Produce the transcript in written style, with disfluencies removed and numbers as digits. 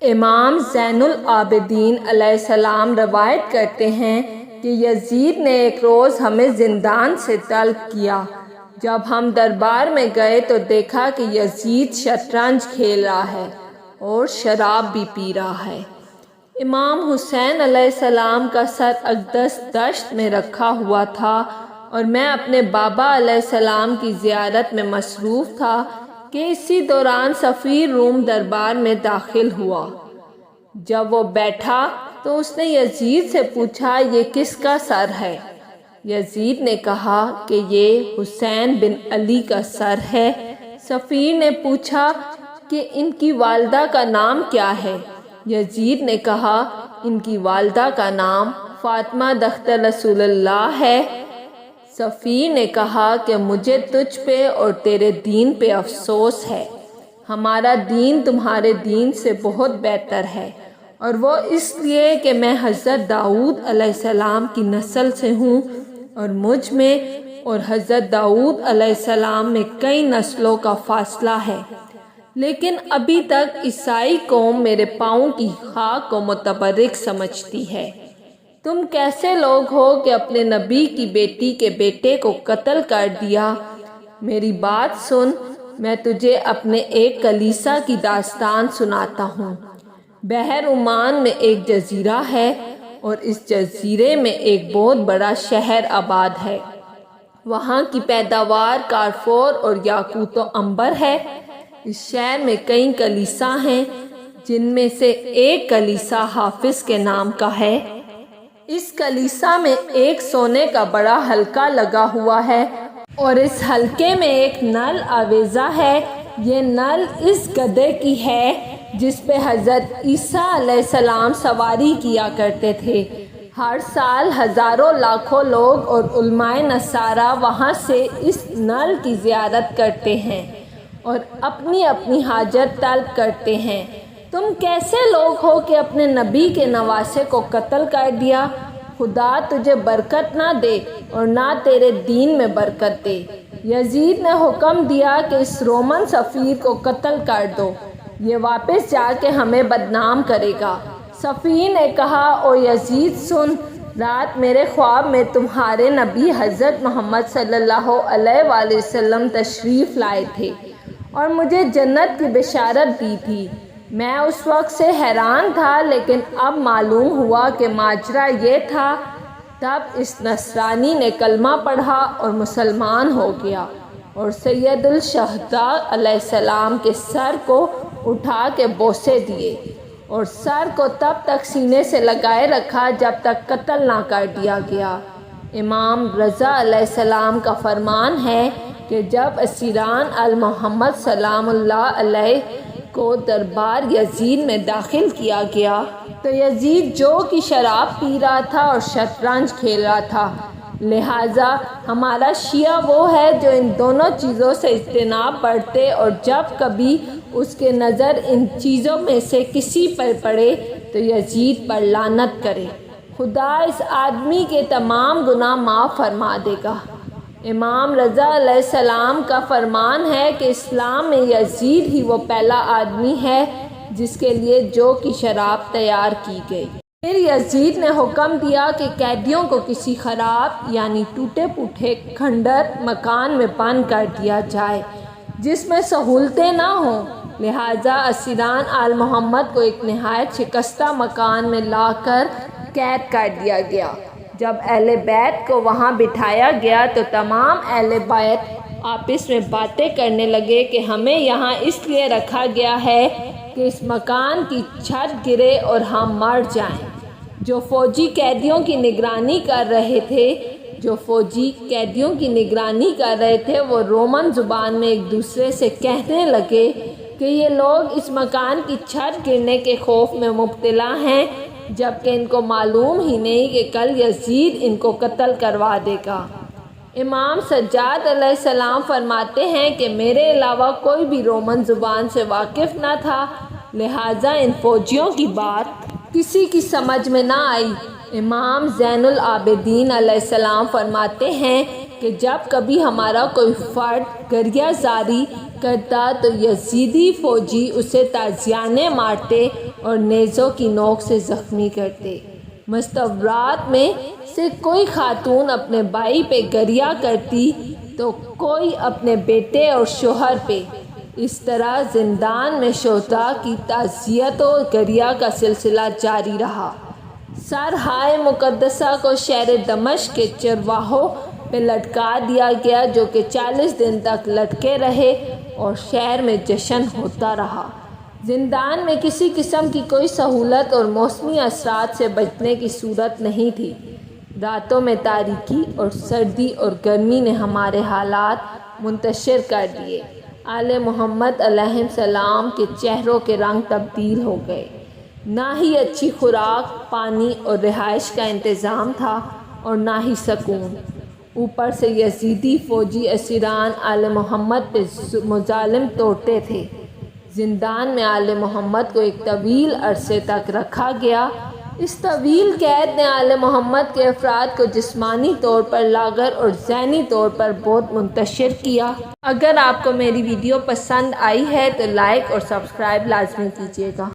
امام زین العابدین علیہ السلام روایت کرتے ہیں کہ یزید نے ایک روز ہمیں زندان سے طلب کیا۔ جب ہم دربار میں گئے تو دیکھا کہ یزید شطرنج کھیل رہا ہے اور شراب بھی پی رہا ہے۔ امام حسین علیہ السلام کا سر اقدس دشت میں رکھا ہوا تھا اور میں اپنے بابا علیہ السلام کی زیارت میں مصروف تھا کہ اسی دوران سفیر روم دربار میں داخل ہوا۔ جب وہ بیٹھا تو اس نے یزید سے پوچھا، یہ کس کا سر ہے؟ یزید نے کہا کہ یہ حسین بن علی کا سر ہے۔ سفیر نے پوچھا کہ ان کی والدہ کا نام کیا ہے؟ یزید نے کہا، ان کی والدہ کا نام فاطمہ دختر رسول اللہ ہے۔ سفیر نے کہا کہ مجھے تجھ پہ اور تیرے دین پہ افسوس ہے۔ ہمارا دین تمہارے دین سے بہت بہتر ہے، اور وہ اس لیے کہ میں حضرت داؤد علیہ السلام کی نسل سے ہوں، اور مجھ میں اور حضرت داؤد علیہ السلام میں کئی نسلوں کا فاصلہ ہے، لیکن ابھی تک عیسائی قوم میرے پاؤں کی خاک کو متبرک سمجھتی ہے۔ تم کیسے لوگ ہو کہ اپنے نبی کی بیٹی کے بیٹے کو قتل کر دیا؟ میری بات سن، میں تجھے اپنے ایک کلیسا کی داستان سناتا ہوں۔ بحر عمان میں ایک جزیرہ ہے اور اس جزیرے میں ایک بہت بڑا شہر آباد ہے۔ وہاں کی پیداوار کارفور اور یاقوت و عنبر ہے۔ اس شہر میں کئی کلیسا ہیں، جن میں سے ایک کلیسا حافظ کے نام کا ہے۔ اس کلیسا میں ایک سونے کا بڑا حلقہ لگا ہوا ہے اور اس حلقے میں ایک نل آویزہ ہے۔ یہ نل اس گدھے کی ہے جس پہ حضرت عیسیٰ علیہ السلام سواری کیا کرتے تھے۔ ہر سال ہزاروں لاکھوں لوگ اور علماء نصارہ وہاں سے اس نل کی زیارت کرتے ہیں اور اپنی اپنی حاجت طلب کرتے ہیں۔ تم کیسے لوگ ہو کہ اپنے نبی کے نواسے کو قتل کر دیا؟ خدا تجھے برکت نہ دے اور نہ تیرے دین میں برکت دے۔ یزید نے حکم دیا کہ اس رومن سفیر کو قتل کر دو، یہ واپس جا کے ہمیں بدنام کرے گا۔ سفیر نے کہا، او یزید سن، رات میرے خواب میں تمہارے نبی حضرت محمد صلی اللہ علیہ وآلہ وسلم تشریف لائے تھے اور مجھے جنت کی بشارت دی تھی۔ میں اس وقت سے حیران تھا، لیکن اب معلوم ہوا کہ ماجرا یہ تھا۔ تب اس نصرانی نے کلمہ پڑھا اور مسلمان ہو گیا اور سید الشہداء علیہ السلام کے سر کو اٹھا کے بوسے دیے اور سر کو تب تک سینے سے لگائے رکھا جب تک قتل نہ کر دیا گیا۔ امام رضا علیہ السلام کا فرمان ہے کہ جب اسیران محمد سلام اللہ علیہ کو دربار یزید میں داخل کیا گیا تو یزید جو کی شراب پی رہا تھا اور شطرنج کھیل رہا تھا، لہٰذا ہمارا شیعہ وہ ہے جو ان دونوں چیزوں سے اجتناب برتے اور جب کبھی اس کے نظر ان چیزوں میں سے کسی پر پڑے تو یزید پر لعنت کرے۔ خدا اس آدمی کے تمام گناہ معاف فرما دے گا۔ امام رضا علیہ السلام کا فرمان ہے کہ اسلام میں یزید ہی وہ پہلا آدمی ہے جس کے لیے جو کی شراب تیار کی گئی۔ پھر یزید نے حکم دیا کہ قیدیوں کو کسی خراب یعنی ٹوٹے پھوٹے کھنڈر مکان میں بند کر دیا جائے جس میں سہولتیں نہ ہوں، لہٰذا اسیران آل محمد کو ایک نہایت شکستہ مکان میں لا کر قید کر دیا گیا۔ جب اہل بیت کو وہاں بٹھایا گیا تو تمام اہل بیت آپس میں باتیں کرنے لگے کہ ہمیں یہاں اس لیے رکھا گیا ہے کہ اس مکان کی چھت گرے اور ہم مر جائیں۔ جو فوجی قیدیوں کی نگرانی کر رہے تھے وہ رومن زبان میں ایک دوسرے سے کہنے لگے کہ یہ لوگ اس مکان کی چھت گرنے کے خوف میں مبتلا ہیں، جبکہ ان کو معلوم ہی نہیں کہ کل یزید ان کو قتل کروا دے گا۔ امام سجاد علیہ السلام فرماتے ہیں کہ میرے علاوہ کوئی بھی رومن زبان سے واقف نہ تھا، لہٰذا ان فوجیوں کی بات کسی کی سمجھ میں نہ آئی۔ امام زین العابدین علیہ السلام فرماتے ہیں کہ جب کبھی ہمارا کوئی فرد گریہ زاری کرتا تو یزیدی فوجی اسے تازیانے مارتے اور نیزوں کی نوک سے زخمی کرتے۔ مستورات میں سے کوئی خاتون اپنے بھائی پہ گریہ کرتی تو کوئی اپنے بیٹے اور شوہر پہ۔ اس طرح زندان میں شہداء کی تعزیت و گریہ کا سلسلہ جاری رہا۔ سرہائے مقدسہ کو شہر دمشق کے چرواہوں پہ لٹکا دیا گیا، جو کہ 40 دن تک لٹکے رہے اور شہر میں جشن ہوتا رہا۔ زندان میں کسی قسم کی کوئی سہولت اور موسمی اثرات سے بچنے کی صورت نہیں تھی۔ راتوں میں تاریکی اور سردی اور گرمی نے ہمارے حالات منتشر کر دیے۔ آل محمد علیہ السلام کے چہروں کے رنگ تبدیل ہو گئے۔ نہ ہی اچھی خوراک، پانی اور رہائش کا انتظام تھا اور نہ ہی سکون۔ اوپر سے یزیدی فوجی اسیران آل محمد پہ مظالم توڑتے تھے۔ زندان میں آل محمد کو ایک طویل عرصے تک رکھا گیا۔ اس طویل قید نے آل محمد کے افراد کو جسمانی طور پر لاغر اور ذہنی طور پر بہت منتشر کیا۔ اگر آپ کو میری ویڈیو پسند آئی ہے تو لائک اور سبسکرائب لازمی کیجیے گا۔